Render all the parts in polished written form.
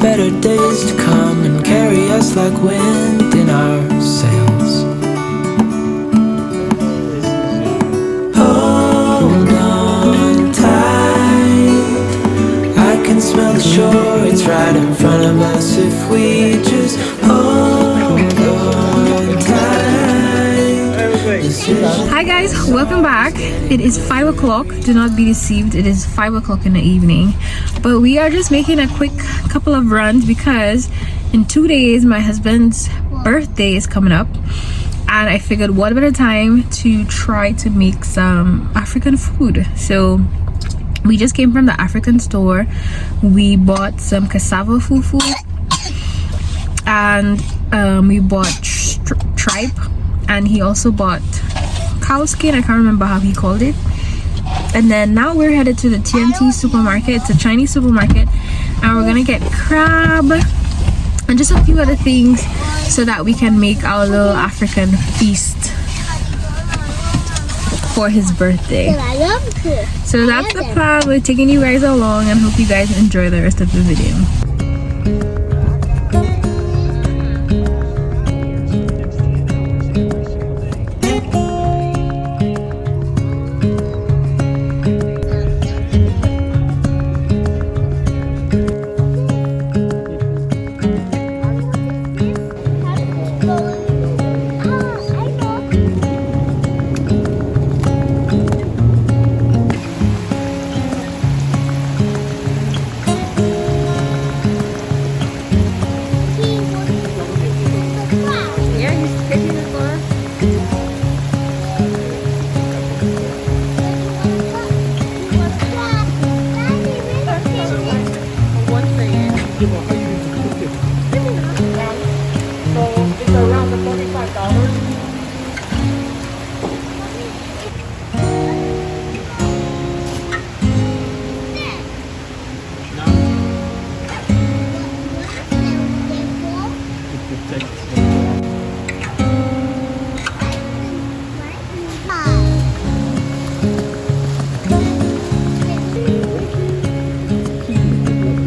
better days to come and carry us like wind in our sails. Hold on tight, I can smell the shore, it's right in front of us if we just hold on tight. Hi guys, welcome back. It is 5 o'clock. Do not be deceived, it is 5 o'clock in the evening, but we are just making a quick couple of runs because in 2 days my husband's birthday is coming up, and I figured what better time to try to make some African food. So we just came from the African store. We bought some cassava fufu, and we bought tripe, and he also bought cow skin. I can't remember how he called it. And then now we're headed to the TNT supermarket. It's a Chinese supermarket, and we're gonna get crab and just a few other things so that we can make our little African feast for his birthday. So that's the plan. We're taking you guys along and hope you guys enjoy the rest of the video.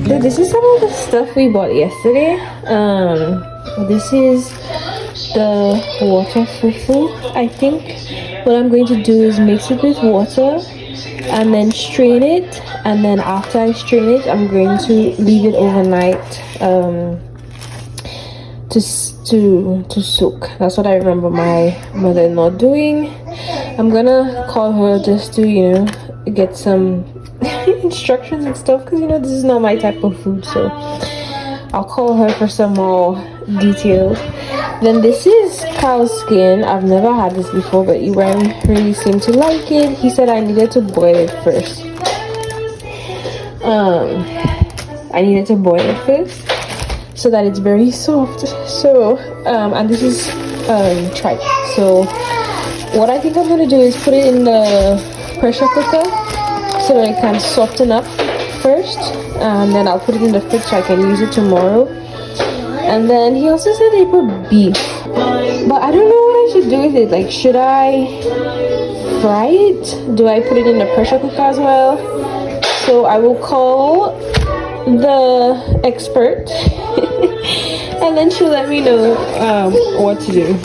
So this is some of the stuff we bought yesterday. This is the water fufu. I think what I'm going to do is mix it with water and then strain it, and then after I strain it I'm going to leave it overnight to soak. That's what I remember my mother-in-law doing. I'm gonna call her just to, you know, get some instructions and stuff, because you know this is not my type of food, so I'll call her for some more details. Then this is cow skin. I've never had this before, but Ibrahim really seemed to like it. He said I needed to boil it first. So that it's very soft. So and this is tripe. So what I think I'm gonna do is put it in the pressure cooker so that it can soften up first, and then I'll put it in the fridge so I can use it tomorrow. And then he also said they put beef, but I don't know what I should do with it. Like, should I fry it? Do I put it in the pressure cooker as well? So I will call the expert and then she'll let me know what to do.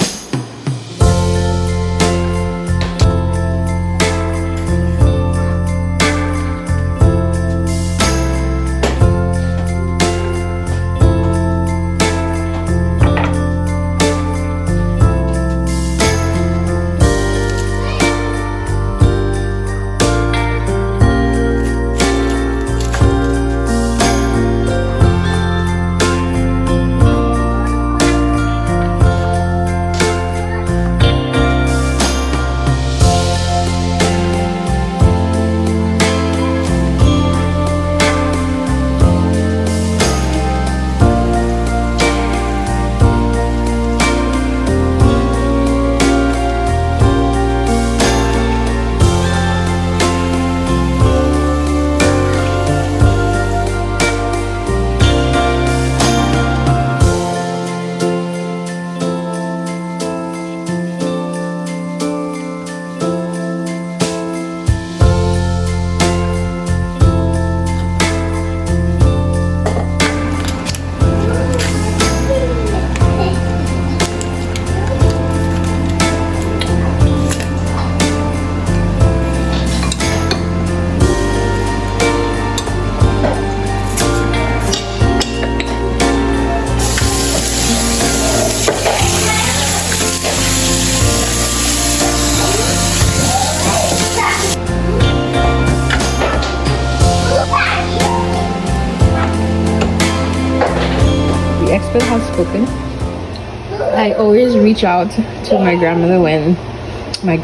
I always reach out to my grandmother when my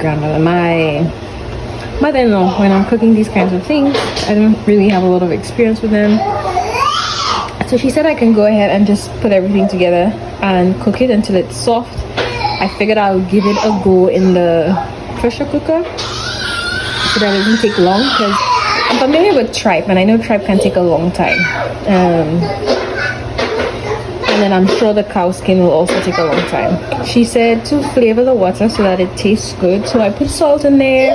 mother-in-law when I'm cooking these kinds of things. I don't really have a lot of experience with them, so she said I can go ahead and just put everything together and cook it until it's soft. I figured I'll give it a go in the pressure cooker so that it doesn't take long, because I'm familiar with tripe and I know tripe can take a long time. And then I'm sure the cow skin will also take a long time. She said to flavor the water so that it tastes good. So I put salt in there,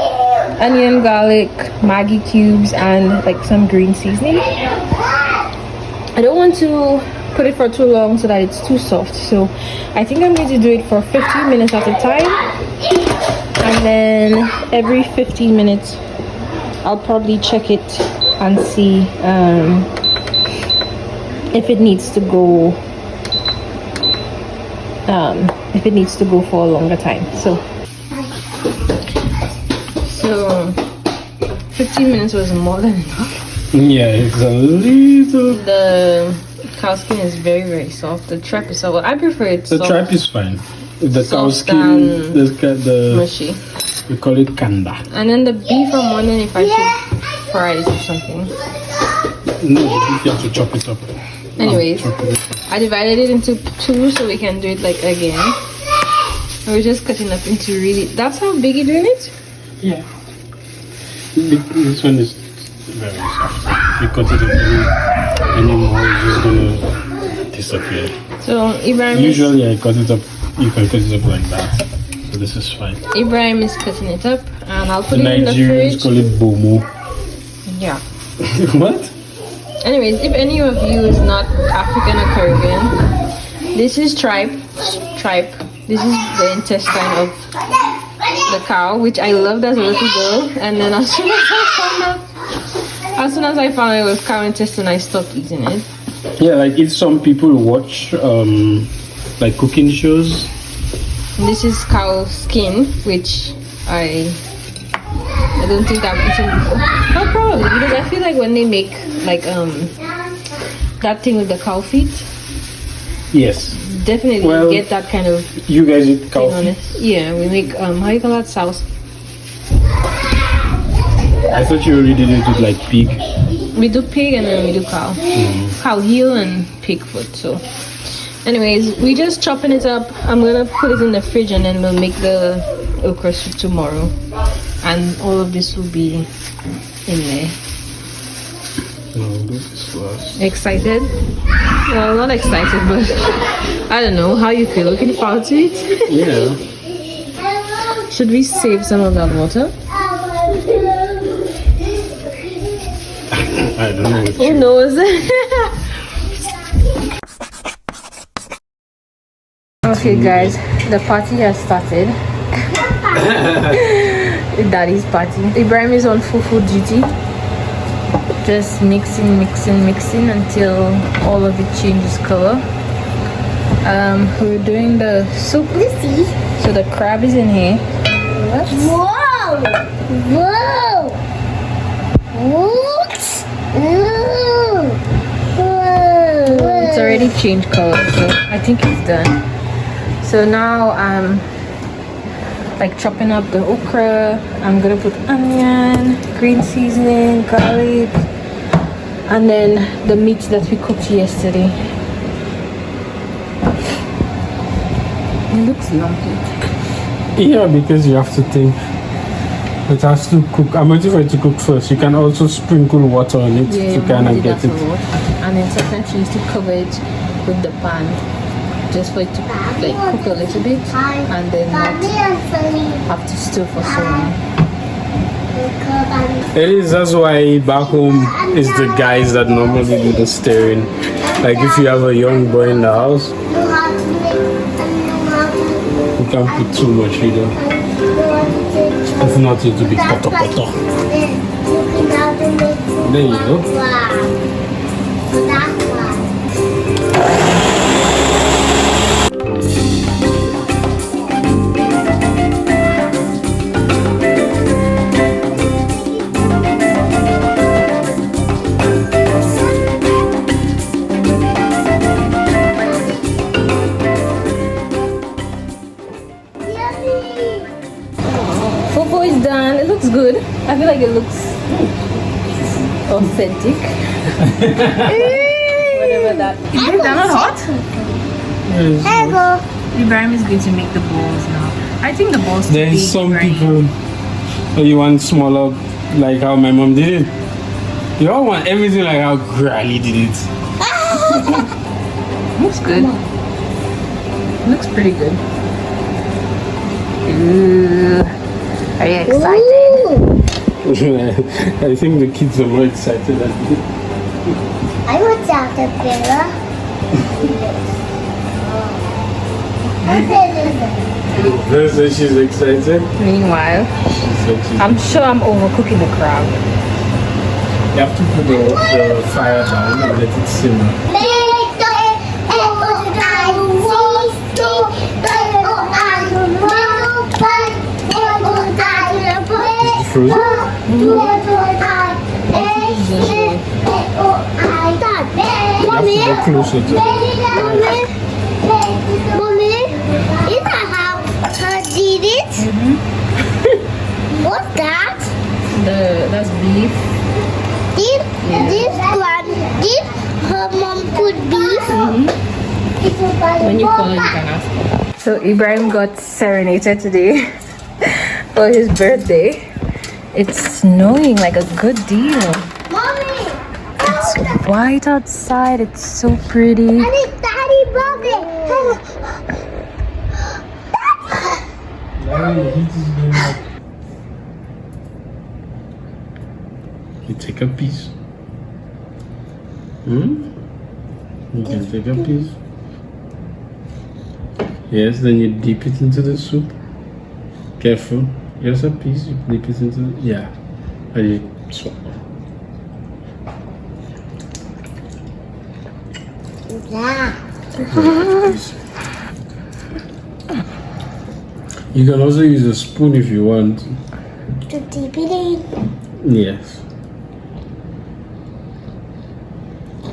onion, garlic, Maggi cubes, and like some green seasoning. I don't want to put it for too long so that it's too soft. So I think I'm going to do it for 15 minutes at a time. And then every 15 minutes, I'll probably check it and see if it needs to go for a longer time. So 15 minutes was more than enough. Yeah, it's a little. The cow skin is very, very soft. The tripe is soft. I prefer it The soft. tripe is fine. The cow Soft skin, and the mushy. we call it kanda. And then the beef, I'm wondering if I should fry it or something. No, you have to chop it up. Anyways, Chop it up. I divided it into two so we can do it like again. And we're just cutting up into really. That's how big you're doing it? Yeah. This one is very soft. If you cut it up anymore, it's just gonna disappear. So Ibrahim Usually I cut it up, you can cut it up like that. So this is fine. Ibrahim is cutting it up, and I'll The put it in the Nigerians fridge. call it bomo. Yeah. What? Anyways, if any of you is not African or Caribbean, this is tripe. This is the intestine of the cow, which I loved as a little girl. And then as soon as I found out it was cow intestine, I stopped eating it. Yeah, like if some people watch like cooking shows. This is cow skin, which I don't think I've eaten before. Oh, probably, because I feel like when they make like that thing with the cow feet, Yes. definitely Well, get that kind of You guys eat cow thing on feet? it. Yeah, we make how you call that, sauce? I thought you already did it with like pig. We do pig and then we do cow. Cow heel and pig foot. So anyways, we just chopping it up. I'm gonna put it in the fridge and then we'll make the okra soup tomorrow, and all of this will be in there. No, this is first. Excited? Well, not excited, but I don't know how you feel. Looking forward to it. Yeah. Should we save some of that water? I don't know. Who knows? Okay guys, the party has started. Daddy's party. Ibrahim is on Fufu duty. Just mixing until all of it changes color. We're doing the soup. So the crab is in here. Whoa! Whoa! What? It's already changed color, so I think it's done. So now I'm like chopping up the okra. I'm gonna put onion, green seasoning, garlic, and then the meat that we cooked yesterday. It looks lumpy. Yeah, because you have to think. It has to cook. I'm waiting for it to cook first. You can also sprinkle water on it to kind of get it. And then sometimes you used to cover it with the pan just for it to like cook a little bit and then not have to stir for so long. It is, that's why back home is the guys that normally do the stirring. Like if you have a young boy in the house, you can't put too much either. If not, it will be koto koto. There you go. looks good. I feel like it looks authentic. Whatever that. Is that not hot? Ibrahim is going to make the balls now. I think the balls. There's some people. Oh, you want smaller, like how my mom did it. You all want everything like how Granny did it. Looks good. Looks pretty good. Ooh. Are you excited? I think the kids are more excited than me. I want caterpillar. That's why she's excited. Meanwhile, I'm sure I'm overcooking the crab. You have to put the fire down and let it simmer. Fruit? Mommy, You have to go closer to it. Mommy, is that how I did it? What's that? That's beef. Did her mom put beef? When you call her, you can ask. So Ibrahim got serenaded today for his birthday. It's snowing like a good deal. Mommy, It's white outside. It's so pretty. I need Daddy Bobby. You take a piece. You can take a piece. Yes, then you dip it into the soup. Careful. Here's a piece. You dip it into the... Yeah. And you swallow. Yeah. You can also use a spoon if you want. To dip it in. Yes.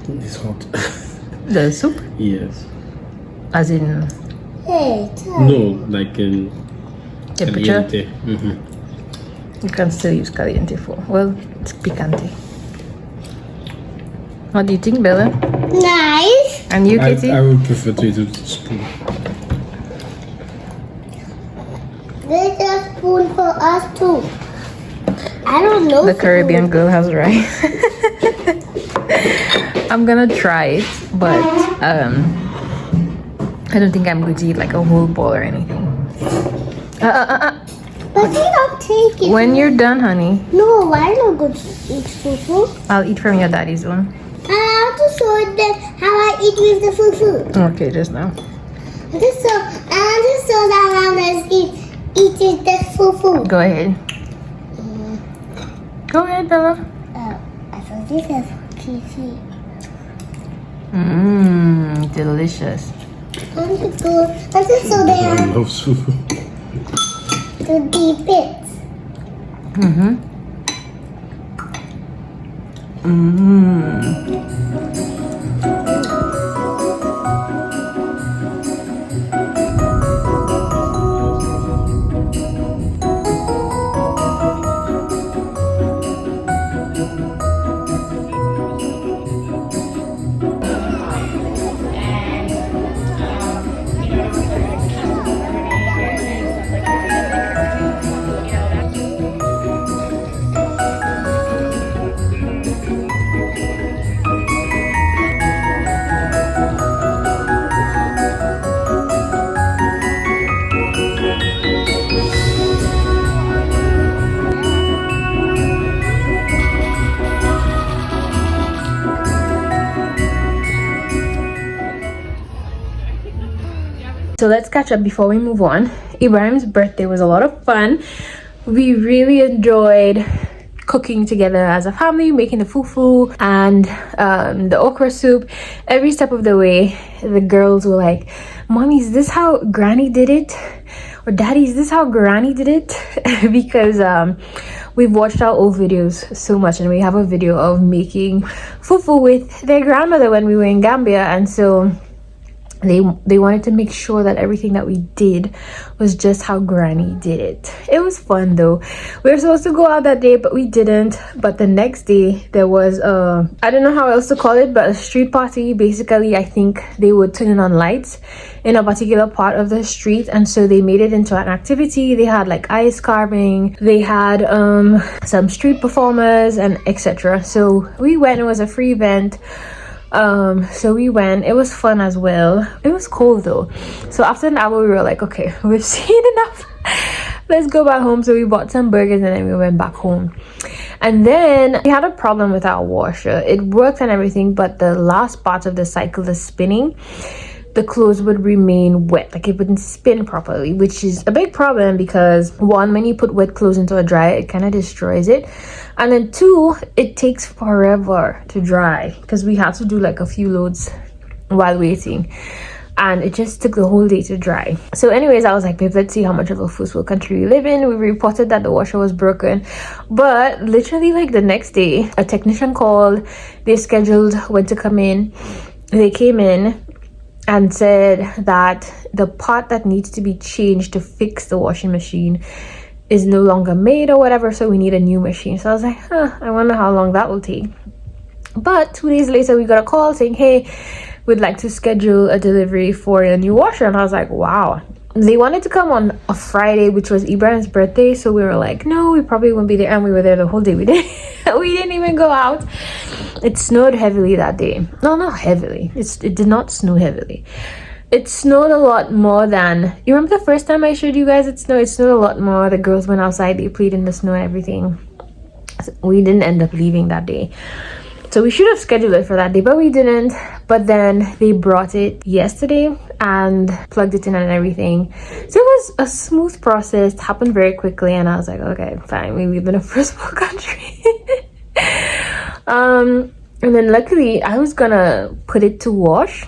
It's hot. The soup, Yes. as in Hey, No, like in temperature. caliente. You can still use caliente for. Well, it's picante. What do you think, Bella? nice. And you, Katie? I would prefer to use a spoon. There's a spoon for us too. I don't know. The Caribbean girl has rice. I'm gonna try it, but I don't think I'm going to eat like a whole bowl or anything. But you don't take it. When you're done, honey, No, I don't go to eat fufu. I'll eat from your daddy's one. I have to show them how I eat with the fufu. Okay, just now. I just show that how I eat with the fufu. Go ahead. Go ahead, Bella. Oh, I thought this is PC. Mmm, delicious. I just show them I love soup. to deep it. Mm-hmm. Mmm. So let's catch up before we move on. Ibrahim's birthday was a lot of fun. We really enjoyed cooking together as a family, making the fufu and the okra soup. Every step of the way, the girls were like, "Mommy, is this how Granny did it?" Or "Daddy, is this how Granny did it?" Because we've watched our old videos so much, and we have a video of making fufu with their grandmother when we were in Gambia, and so they wanted to make sure that everything that we did was just how Granny did it. It was fun though. We were supposed to go out that day, but we didn't. But the next day there was I don't know how else to call it, but a street party. Basically, I think they would turn on lights in a particular part of the street, and so they made it into an activity. They had like ice carving, they had some street performers and etc. So we went. It was a free event. So we went. It was fun as well. It was cold though. So after an hour we were like, okay, we've seen enough, let's go back home. So we bought some burgers and then we went back home. And then we had a problem with our washer. It worked and everything, but the last part of the cycle, the spinning, the clothes would remain wet, like it wouldn't spin properly, which is a big problem because one, when you put wet clothes into a dryer, it kind of destroys it, and then two, it takes forever to dry because we had to do like a few loads while waiting, and it just took the whole day to dry. So anyways, I was like, babe, let's see how much of a first world country we live in. We reported that the washer was broken, but literally like the next day a technician called, they scheduled when to come in. They came in and said that the part that needs to be changed to fix the washing machine is no longer made or whatever, so we need a new machine. So I was like, I wonder how long that will take. But 2 days later we got a call saying, hey, we'd like to schedule a delivery for a new washer. And I was like, wow. They wanted to come on a Friday, which was Ibrahim's birthday, so we were like, no, we probably won't be there. And we were there the whole day. We didn't even go out. It snowed heavily that day. No, not heavily. It did not snow heavily. It snowed a lot more than, you remember the first time I showed you guys it snowed a lot more. The girls went outside, they played in the snow and everything. So we didn't end up leaving that day. So we should have scheduled it for that day, but we didn't. But then they brought it yesterday and plugged it in and everything. So it was a smooth process. It happened very quickly, and I was like, okay, fine, we live in a first world country. And then luckily I was gonna put it to wash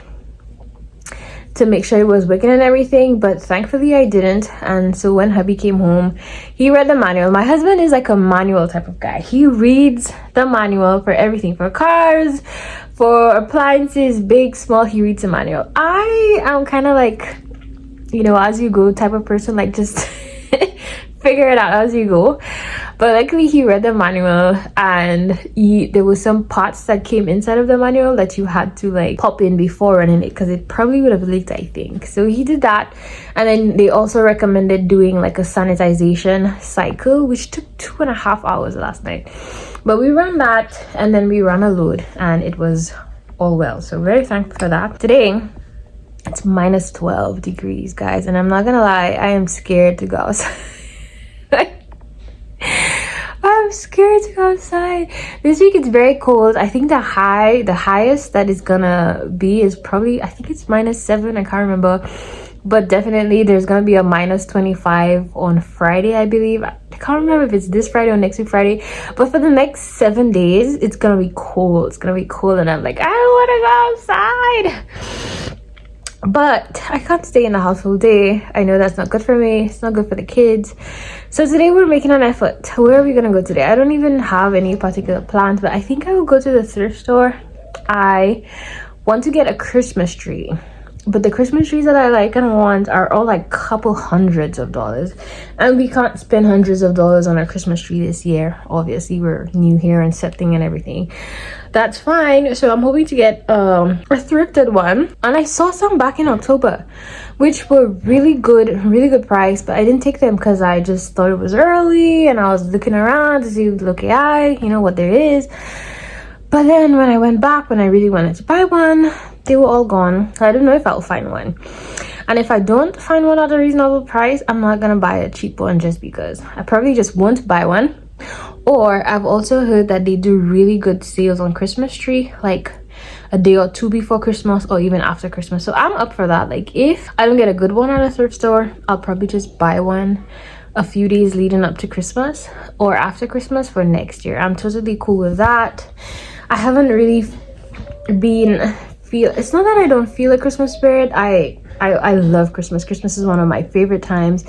to make sure it was working and everything, but thankfully I didn't. And so when hubby came home, he read the manual. My husband is like a manual type of guy. He reads the manual for everything, for cars, for appliances, big, small. He reads the manual. I am kind of like, you know, as you go type of person, like just figure it out as you go. But luckily he read the manual, and there was some parts that came inside of the manual that you had to like pop in before running it, because it probably would have leaked, I think. So he did that. And then they also recommended doing like a sanitization cycle, which took 2.5 hours last night. But we ran that, and then we ran a load, and it was all well. So very thankful for that. Today it's minus 12 degrees, guys, and I'm not gonna lie, I am scared to go outside. I'm scared to go outside. This week it's very cold. I think the highest that it's gonna be is probably, I think it's minus 7, I can't remember, but definitely there's gonna be a minus 25 on Friday, I believe. I can't remember if it's this Friday or next week Friday, but for the next 7 days it's gonna be cold. It's gonna be cold, and I'm like, I don't want to go outside. But I can't stay in the house all day. I know that's not good for me. It's not good for the kids. So today we're making an effort. Where are we gonna go today? I don't even have any particular plans, but I think I will go to the thrift store. I want to get a Christmas tree, but the Christmas trees that I like and want are all like couple hundreds of dollars, and we can't spend hundreds of dollars on a Christmas tree this year. Obviously we're new here and setting and everything. That's fine. So I'm hoping to get a thrifted one, and I saw some back in October which were really good price, but I didn't take them because I just thought it was early, and I was looking around to see, you know, what there is. But then when I went back, when I really wanted to buy one, they were all gone. So I don't know if I'll find one. And if I don't find one at a reasonable price, I'm not gonna buy a cheap one just because. I probably just won't buy one. Or I've also heard that they do really good sales on Christmas tree, like a day or two before Christmas or even after Christmas. So I'm up for that. Like if I don't get a good one at a thrift store, I'll probably just buy one a few days leading up to Christmas or after Christmas for next year. I'm totally cool with that. I haven't really it's not that I don't feel a Christmas spirit. I love Christmas. Christmas is one of my favorite times,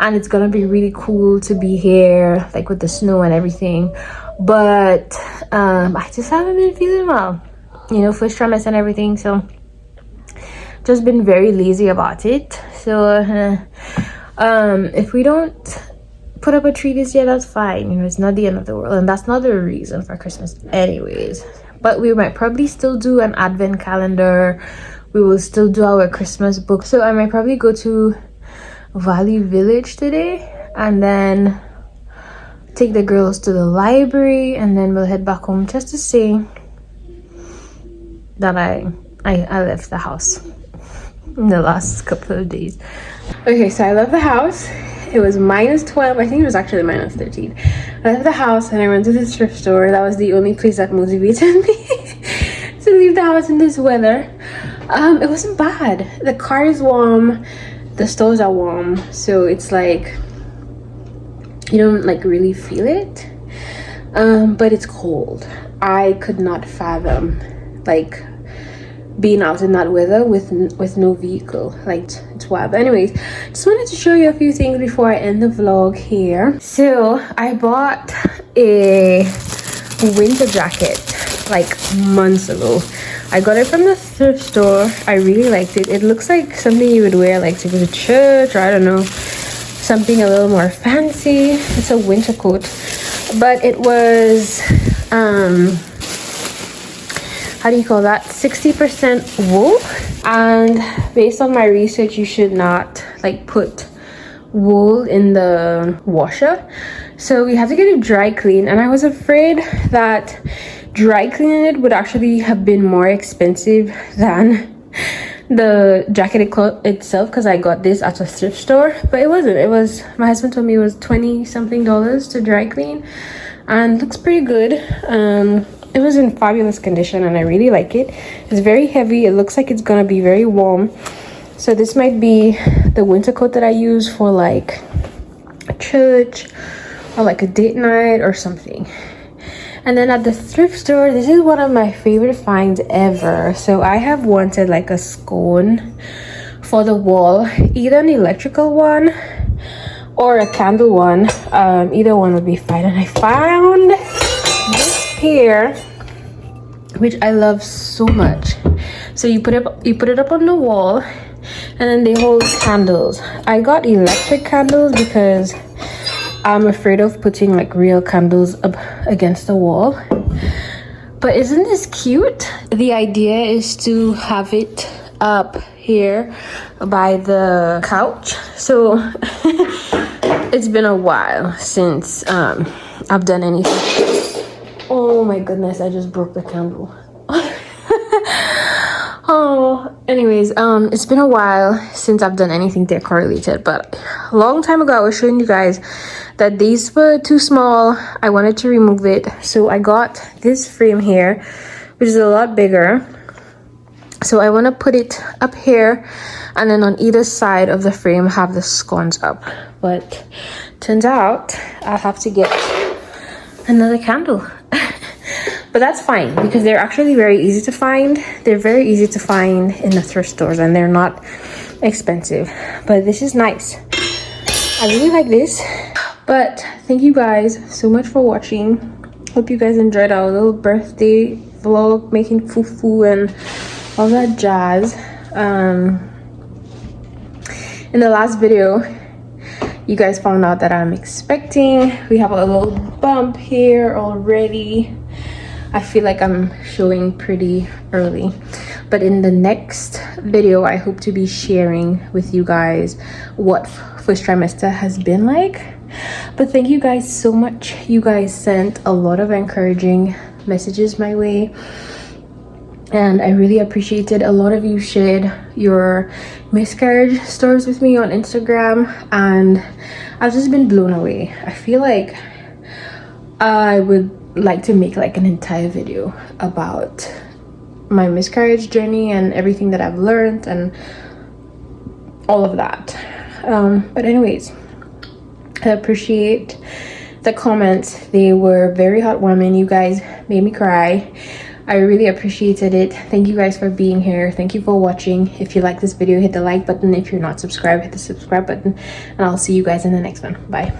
and it's gonna be really cool to be here, like with the snow and everything. But I just haven't been feeling well, you know, first trimester and everything. So just been very lazy about it. So if we don't put up a tree this year, that's fine. You know, it's not the end of the world, and that's not the reason for Christmas anyways. But we might probably still do an advent calendar. We will still do our Christmas book. So I might probably go to Valley Village today and then take the girls to the library, and then we'll head back home just to say that I left the house in the last couple of days. Okay, so I left the house. It was -12. I think it was actually -13. I left the house and I went to the thrift store. That was the only place that motivated me to leave the house in this weather. It wasn't bad. The car is warm, the stores are warm, so it's like you don't like really feel it, but it's cold. I could not fathom like being out in that weather with no vehicle. Like, it's wild. But anyways, just wanted to show you a few things before I end the vlog here. So I bought a winter jacket like months ago. I got it from the thrift store. I really liked it. It looks like something you would wear like to go to church, or I don't know, something a little more fancy. It's a winter coat, but it was how do you call that, 60% wool. And based on my research, you should not like put wool in the washer, so we had to get it dry clean, and I was afraid that dry cleaning it would actually have been more expensive than the jacket itself, because I got this at a thrift store. But it wasn't. It was, my husband told me it was $20 something to dry clean, and looks pretty good. It was in fabulous condition and I really like it. It's very heavy. It looks like it's gonna be very warm, so this might be the winter coat that I use for like a church or like a date night or something. And then at the thrift store, this is one of my favorite finds ever. So I have wanted like a scone for the wall, either an electrical one or a candle one. Either one would be fine. And I found this pair, which I love so much. So you put it up on the wall, and then they hold candles. I got electric candles because I'm afraid of putting like real candles up against the wall. But isn't this cute? The idea is to have it up here by the couch. So it's been a while since I've done anything. Oh my goodness, I just broke the candle. Oh, anyways, it's been a while since I've done anything decor related, but a long time ago I was showing you guys that these were too small. I wanted to remove it, so I got this frame here, which is a lot bigger. So I want to put it up here, and then on either side of the frame have the scones up. But turns out I'll have to get another candle. But that's fine, because they're actually very easy to find. They're very easy to find in the thrift stores, and they're not expensive. But this is nice. I really like this. But thank you guys so much for watching. Hope you guys enjoyed our little birthday vlog, making fufu and all that jazz. In the last video, you guys found out that I'm expecting. We have a little bump here already. I feel like I'm showing pretty early, but in the next video I hope to be sharing with you guys what first trimester has been like. But thank you guys so much. You guys sent a lot of encouraging messages my way, and I really appreciated. A lot of you shared your miscarriage stories with me on Instagram, and I've just been blown away. I feel like I would like to make like an entire video about my miscarriage journey and everything that I've learned and all of that. But anyways, I appreciate the comments. They were very heartwarming. You guys made me cry. I really appreciated it. Thank you guys for being here. Thank you for watching. If you like this video, hit the like button. If you're not subscribed, hit the subscribe button, and I'll see you guys in the next one. Bye.